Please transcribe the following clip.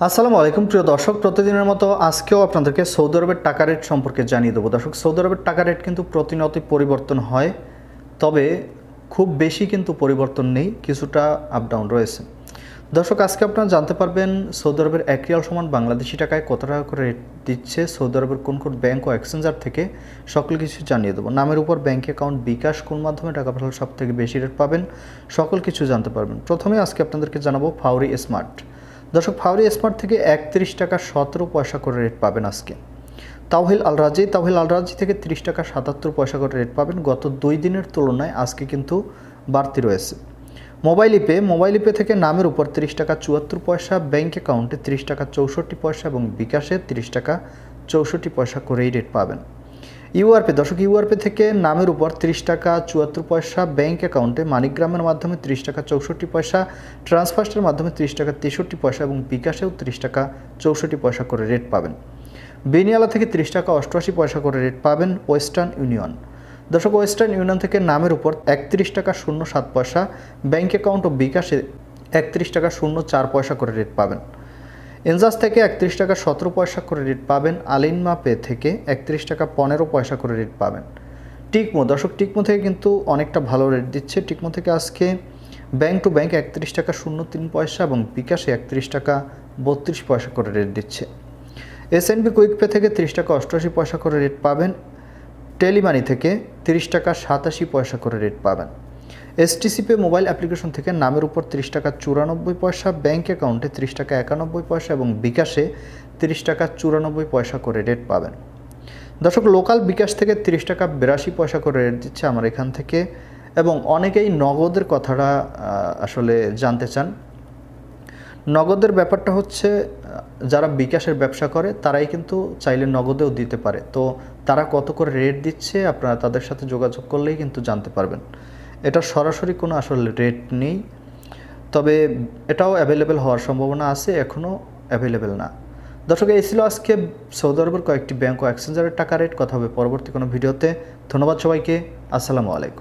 আসসালামু আলাইকুম প্রিয় দর্শক, প্রতিদিনের মতো আজকেও আপনাদেরকে সৌদি আরবের টাকা রেট সম্পর্কে জানিয়ে দেবো। দর্শক, সৌদি আরবের টাকা রেট কিন্তু প্রতিনিয়তই পরিবর্তন হয়, তবে খুব বেশি কিন্তু পরিবর্তন নেই, কিছুটা আপ ডাউন রয়েছে। দর্শক, আজকে আপনারা জানতে পারবেন সৌদি আরবের 1 রিয়াল সমান বাংলাদেশি টাকায় কত টাকা করে রেট দিচ্ছে সৌদি আরবের কোন কোন ব্যাংক ও এক্সচেঞ্জার থেকে, সকল কিছু জানিয়ে দেবো। নামের উপর ব্যাংক অ্যাকাউন্ট, বিকাশ কোন মাধ্যমে টাকা পাঠালে সব থেকে বেশি রেট পাবেন, সকল কিছু জানতে পারবেন। প্রথমে আজকে আপনাদেরকে জানাবো ফাউরি স্মার্ট। দর্শক, ফাউরি স্মার্ট থেকে 31 টাকা 17 পয়সা করে রেট পাবেন আজকে। তাওহিল আল রাজি থেকে 30 টাকা 77 পয়সা করে রেট পাবেন। গত 2 দিনের তুলনায় আজকে কিন্তু বাড়তি রয়েছে। মোবাইল ইপে থেকে নামের উপর 30 টাকা 74 পয়সা, ব্যাঙ্ক অ্যাকাউন্টে 30 টাকা 64 পয়সা এবং বিকাশে 30 টাকা 64 পয়সা করেই রেট পাবেন। ইউআরপি থেকে নামের উপর 30 টাকা 74 পয়সা, ব্যাঙ্ক অ্যাকাউন্টে মানিগ্রামের মাধ্যমে 30 টাকা 64 পয়সা, ট্রান্সফার্স্টের মাধ্যমে 30 টাকা 63 পয়সা এবং বিকাশেও 30 টাকা 64 পয়সা করে রেট পাবেন। বেনিয়ালা থেকে 30 টাকা 88 পয়সা করে রেট পাবেন। ওয়েস্টার্ন ইউনিয়ন থেকে নামের উপর 31 টাকা 07 পয়সা, ব্যাঙ্ক অ্যাকাউন্ট ও বিকাশে 31 টাকা 04 পয়সা করে রেট পাবেন। এনজাস থেকে 31 টাকা 17 পয়সা করে রেট পাবেন। আলিনমা পে থেকে 31 টাকা 15 পয়সা করে রেট পাবেন। টিকমো থেকে কিন্তু অনেকটা ভালো রেট দিচ্ছে। টিকমো থেকে আজকে ব্যাংক টু ব্যাংক 31 টাকা 03 পয়সা এবং বিকাশে 31 টাকা 32 পয়সা করে রেট দিচ্ছে। এসএনবি কুইক পে থেকে 30 টাকা 88 পয়সা করে রেট পাবেন। টেলিমানি থেকে 30 টাকা 87 পয়সা করে রেট পাবেন। এসটিসি পে মোবাইল অ্যাপ্লিকেশন থেকে নামের উপর 30 টাকা 94 পয়সা, ব্যাঙ্ক অ্যাকাউন্টে 30 টাকা 91 পয়সা এবং বিকাশে 30 টাকা 94 পয়সা করে রেট পাবেন। দর্শক, লোকাল বিকাশ থেকে 30 টাকা 82 পয়সা করে রেট দিচ্ছে আমার এখান থেকে। এবং অনেকেই নগদের কথাটা আসলে জানতে চান। নগদের ব্যাপারটা হচ্ছে, যারা বিকাশের ব্যবসা করে তারাই কিন্তু চাইলে নগদেও দিতে পারে। তো তারা কত করে রেট দিচ্ছে আপনারা তাদের সাথে যোগাযোগ করলেই কিন্তু জানতে পারবেন। এটা সরাসরি কোনো আসলে রেট নেই, তবে এটাও অ্যাভেলেবেল হওয়ার সম্ভাবনা আছে, এখনও অ্যাভেলেবেল না। দর্শক, এই ছিল আজকে সৌদি আরবের কয়েকটি ব্যাংক ও এক্সচেঞ্জারের টাকা রেট। কথা হবে পরবর্তী কোনো ভিডিওতে। ধন্যবাদ সবাইকে। আসসালামু আলাইকুম।